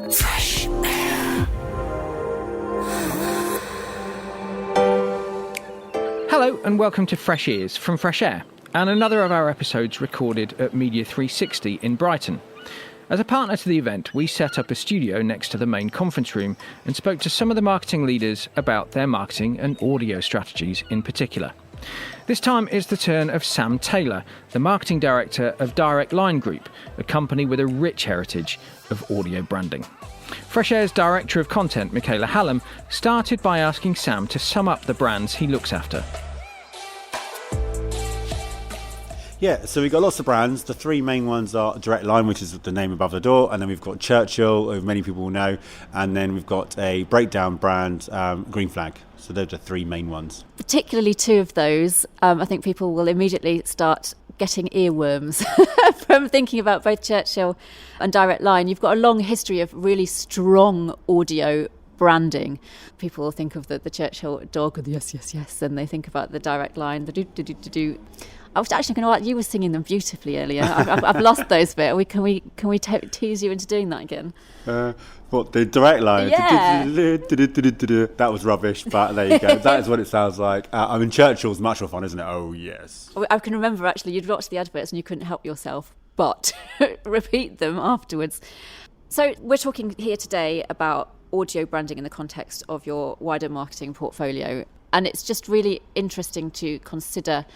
Fresh air. Hello and welcome to Fresh Ears from Fresh Air, and another of our episodes recorded at Media 360 in Brighton. As a partner to the event, we set up a studio next to the main conference room and spoke to some of the marketing leaders about their marketing and audio strategies in particular. This time is the turn of Sam Taylor, the marketing director of Direct Line Group, a company with a rich heritage of audio branding. Fresh Air's director of content, Michaela Hallam, started by asking Sam to sum up the brands he looks after. Yeah, so we've got lots of brands. The three main ones are Direct Line, which is the name above the door, and then we've got Churchill, who many people will know, and then we've got a breakdown brand, Green Flag. So those are the three main ones. Particularly two of those, I think people will immediately start getting earworms from thinking about both Churchill and Direct Line. You've got a long history of really strong audio branding. People will think of the Churchill dog, the yes, yes, yes, and they think about the Direct Line, the do. I was actually going to ask, you were singing them beautifully earlier. I've lost those bit. Can we tease you into doing that again? What, the Direct Line? Yeah. That was rubbish, but there you go. That is what it sounds like. I mean, Churchill's much more fun, isn't it? Oh, yes. I can remember, actually, you'd watched the adverts and you couldn't help yourself but repeat them afterwards. So we're talking here today about audio branding in the context of your wider marketing portfolio. And it's just really interesting to consider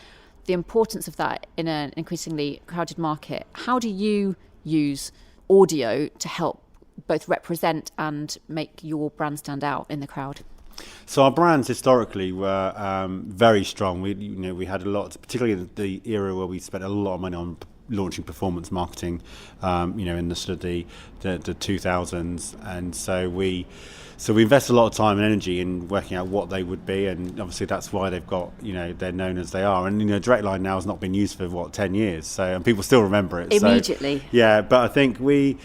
the importance of that in an increasingly crowded market. How do you use audio to help both represent and make your brand stand out in the crowd? So our brands historically were very strong. We had a lot, particularly in the era where we spent a lot of money on launching performance marketing, in the sort of the 2000s, and so we invest a lot of time and energy in working out what they would be, and obviously that's why they've got, they're known as they are. And Direct Line now has not been used for 10 years, and people still remember it immediately. So, yeah, but I think we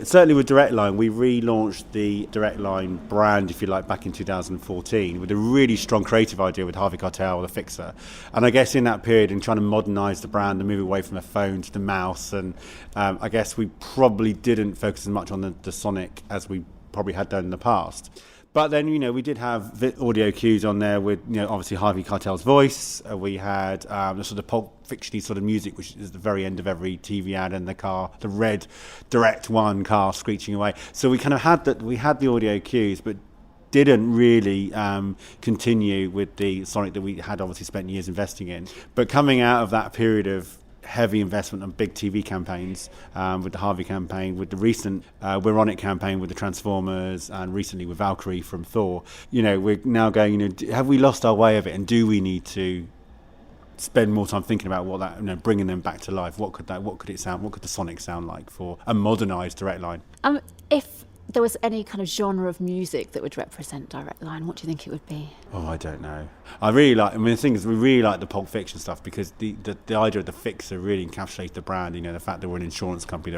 certainly with Direct Line, we relaunched the Direct Line brand, if you like, back in 2014 with a really strong creative idea with Harvey Keitel, the Fixer. And I guess in that period, in trying to modernise the brand and move away from the phone to the mouse, and I guess we probably didn't focus as much on the sonic as we probably had done in the past. But then, we did have audio cues on there with, obviously Harvey Keitel's voice. We had the sort of Pulp Fiction-y sort of music, which is the very end of every TV ad in the car, the red Direct One car screeching away. So we kind of had that. We had the audio cues, but didn't really continue with the sonic that we had obviously spent years investing in. But coming out of that period of heavy investment on big TV campaigns, with the Harvey campaign, with the recent We're On It campaign with the Transformers, and recently with Valkyrie from Thor, we're now going, have we lost our way of it, and do we need to spend more time thinking about what that, bringing them back to life? What could the sonic sound like for a modernised Direct Line? If there was any kind of genre of music that would represent Direct Line, what do you think it would be? Oh, I don't know. The thing is, we really like the Pulp Fiction stuff because the idea of the Fixer really encapsulates the brand. The fact that we're an insurance company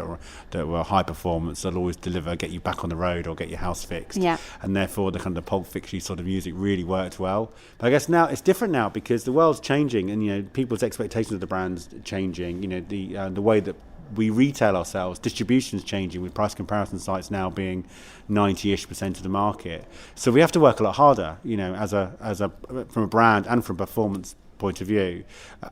that were high performance, that'll always deliver, get you back on the road or get your house fixed. Yeah. And therefore, the kind of Pulp Fiction sort of music really worked well. But I guess now it's different now because the world's changing, and people's expectations of the brand's changing. The way that we retail ourselves, distribution's changing with price comparison sites now being 90-ish% of the market. So we have to work a lot harder, from a brand and from a performance point of view.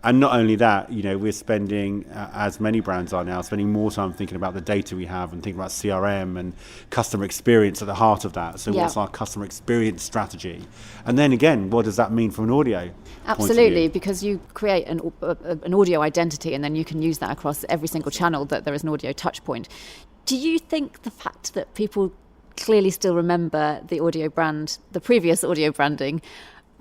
And not only that, we're spending, as many brands are now, spending more time thinking about the data we have and thinking about CRM and customer experience at the heart of that. So what's our customer experience strategy? And then again, what does that mean from an audio Absolutely, because you create an audio identity and then you can use that across every single channel that there is an audio touch point. Do you think the fact that people clearly still remember the audio brand, the previous audio branding,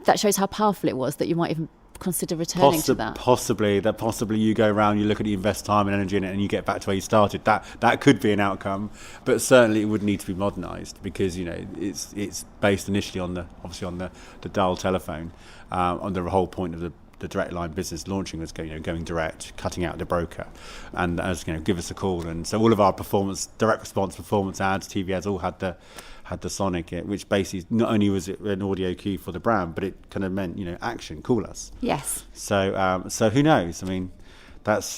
that shows how powerful it was, that you might even consider returning to that? Possibly you go around, you look at it, you invest time and energy in it, and you get back to where you started. That could be an outcome, but certainly it would need to be modernised because it's based initially on the dial telephone. On the whole point of the Direct Line business launching was going direct, cutting out the broker, and as give us a call. And so all of our direct response performance ads, TV ads, all had the sonic, which basically not only was it an audio cue for the brand, but it kind of meant action, call us. Yes. So who knows? I mean,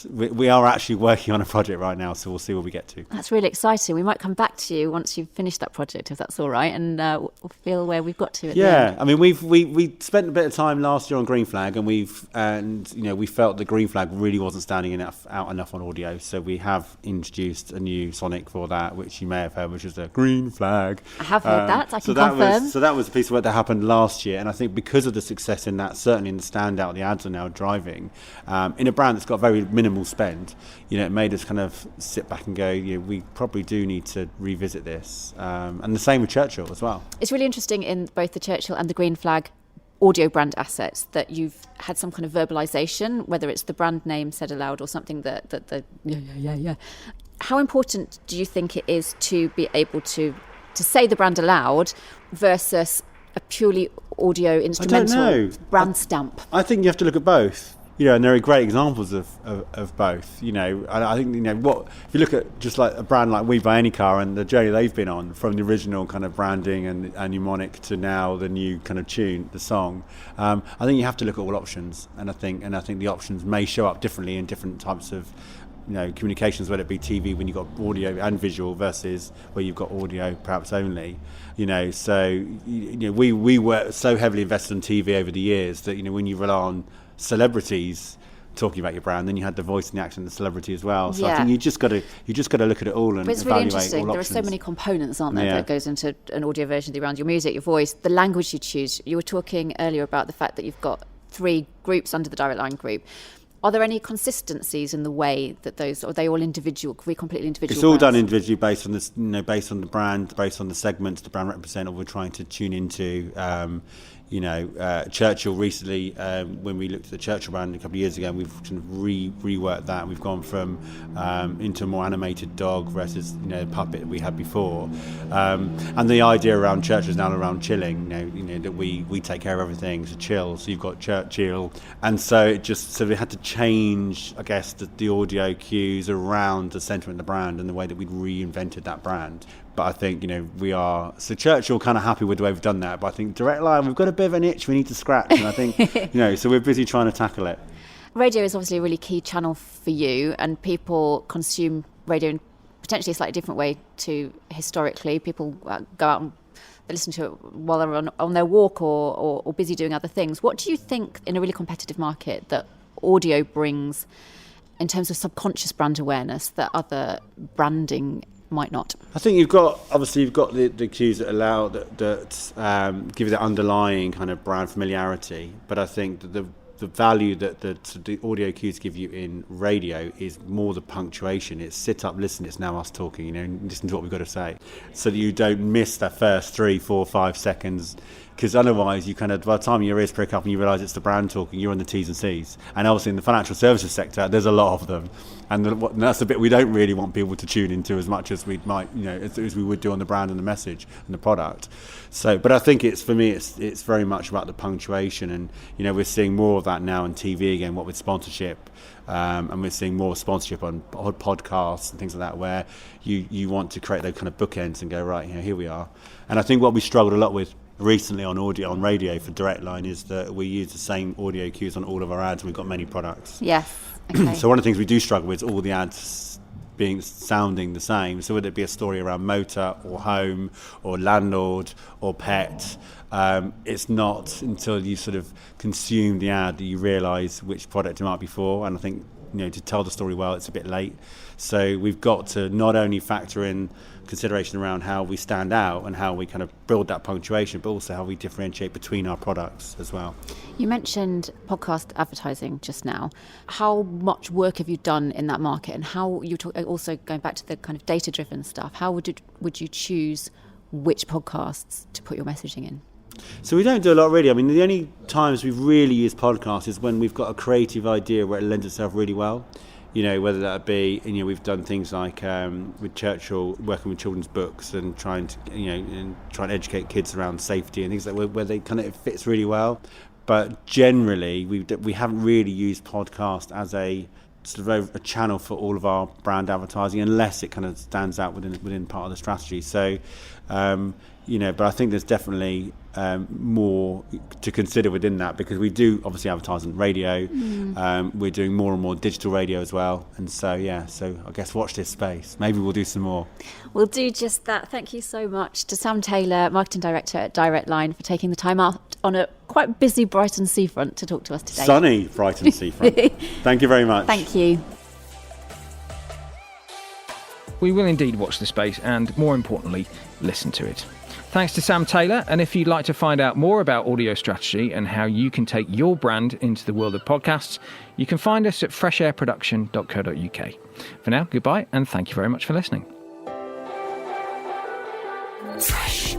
we are actually working on a project right now, so we'll see where we get to. That's really exciting. We might come back to you once you've finished that project, if that's all right, and we'll feel where we've got to at the end. I mean, we spent a bit of time last year on Green Flag, and we felt the Green Flag really wasn't standing out enough on audio, so we have introduced a new sonic for that, which you may have heard, which is the Green Flag. I have heard that. I can confirm. So that was a piece of work that happened last year, and I think because of the success in that, certainly in the standout, the ads are now driving in a brand that's got very minimal spend. It made us kind of sit back and go, we probably do need to revisit this, and the same with Churchill as well. It's really interesting in both the Churchill and the Green Flag audio brand assets that you've had some kind of verbalization, whether it's the brand name said aloud or something that the yeah. How important do you think it is to be able to say the brand aloud versus a purely audio instrumental brand stamp? I think you have to look at both. And there are great examples of both. I think if you look at just like a brand like We Buy Any Car and the journey they've been on from the original kind of branding and mnemonic to now the new kind of tune, the song. I think you have to look at all options, and I think the options may show up differently in different types of communications, whether it be TV when you've got audio and visual versus where you've got audio perhaps only. So we were so heavily invested in TV over the years that when you rely on celebrities talking about your brand, then you had the voice and the accent of the celebrity as well. So I think you just got to look at it all and but it's evaluate really interesting. all there options. are so many components, aren't there, that goes into an audio version around your music, your voice, the language you choose. You were talking earlier about the fact that you've got 3 groups under the Direct Line group. Are there any consistencies in the way that those, or are they all individual, completely individual? It's all brands? done individually based on this, based on the brand, based on the segments the brand represents, or we're trying to tune into. Churchill recently, when we looked at the Churchill brand a couple of years ago, we've kind of reworked that. We've gone from into a more animated dog versus the puppet that we had before, and the idea around Churchill is now around chilling. That we take care of everything, so chill. So you've got Churchill, and so we had to change, I guess, the audio cues around the sentiment of the brand and the way that we'd reinvented that brand. But I think, we are... So Churchill kind of happy with the way we've done that. But I think Direct Line, we've got a bit of an itch we need to scratch. And I think, so we're busy trying to tackle it. Radio is obviously a really key channel for you, and people consume radio in potentially a slightly different way to historically. People go out and they listen to it while they're on their walk or busy doing other things. What do you think, in a really competitive market, that audio brings in terms of subconscious brand awareness that other branding might not? I think you've got the cues that allow that give you that underlying kind of brand familiarity, but I think that the value that the audio cues give you in radio is more the punctuation. It's sit up, listen, it's now us talking, listen to what we've got to say, so that you don't miss that first 3, 4, 5 seconds, because otherwise you kind of, by the time your ears prick up and you realise it's the brand talking, you're on the T's and C's. And obviously in the financial services sector, there's a lot of them, and that's the bit we don't really want people to tune into as much as we might, as we would do on the brand and the message and the product. So, but I think it's very much about the punctuation, and we're seeing more of that now on TV again, what with sponsorship, and we're seeing more sponsorship on podcasts and things like that, where you want to create those kind of bookends and go, right, here we are. And I think what we struggled a lot with recently on radio for Direct Line is that we use the same audio cues on all of our ads. We've got many products. Yes. Okay. So one of the things we do struggle with is all the ads sounding the same. So whether it be a story around motor or home or landlord or pet, it's not until you sort of consume the ad that you realise which product it might be for. And I think to tell the story well, it's a bit late. So we've got to not only factor in consideration around how we stand out and how we kind of build that punctuation, but also how we differentiate between our products as well. You mentioned podcast advertising just now. How much work have you done in that market, and how also going back to the kind of data-driven stuff, how would you choose which podcasts to put your messaging in? So we don't do a lot really. I mean, the only times we've really used podcasts is when we've got a creative idea where it lends itself really well. Whether that be, we've done things like with Churchill, working with children's books and trying to educate kids around safety and things like where they kind of, it fits really well. But generally, we haven't really used podcast as a sort of a channel for all of our brand advertising, unless it kind of stands out within part of the strategy. So, but I think there's definitely more to consider within that, because we do obviously advertise on radio. We're doing more and more digital radio as well, and so I guess watch this space. Maybe we'll do some more. We'll do just that. Thank you so much to Sam Taylor, Marketing Director at Direct Line, for taking the time out on a quite busy Brighton seafront to talk to us today. Sunny Brighton seafront. Thank you very much. Thank you. We will indeed watch the space and, more importantly, listen to it. Thanks to Sam Taylor, and if you'd like to find out more about audio strategy and how you can take your brand into the world of podcasts, you can find us at freshairproduction.co.uk. For now, goodbye, and thank you very much for listening. Fresh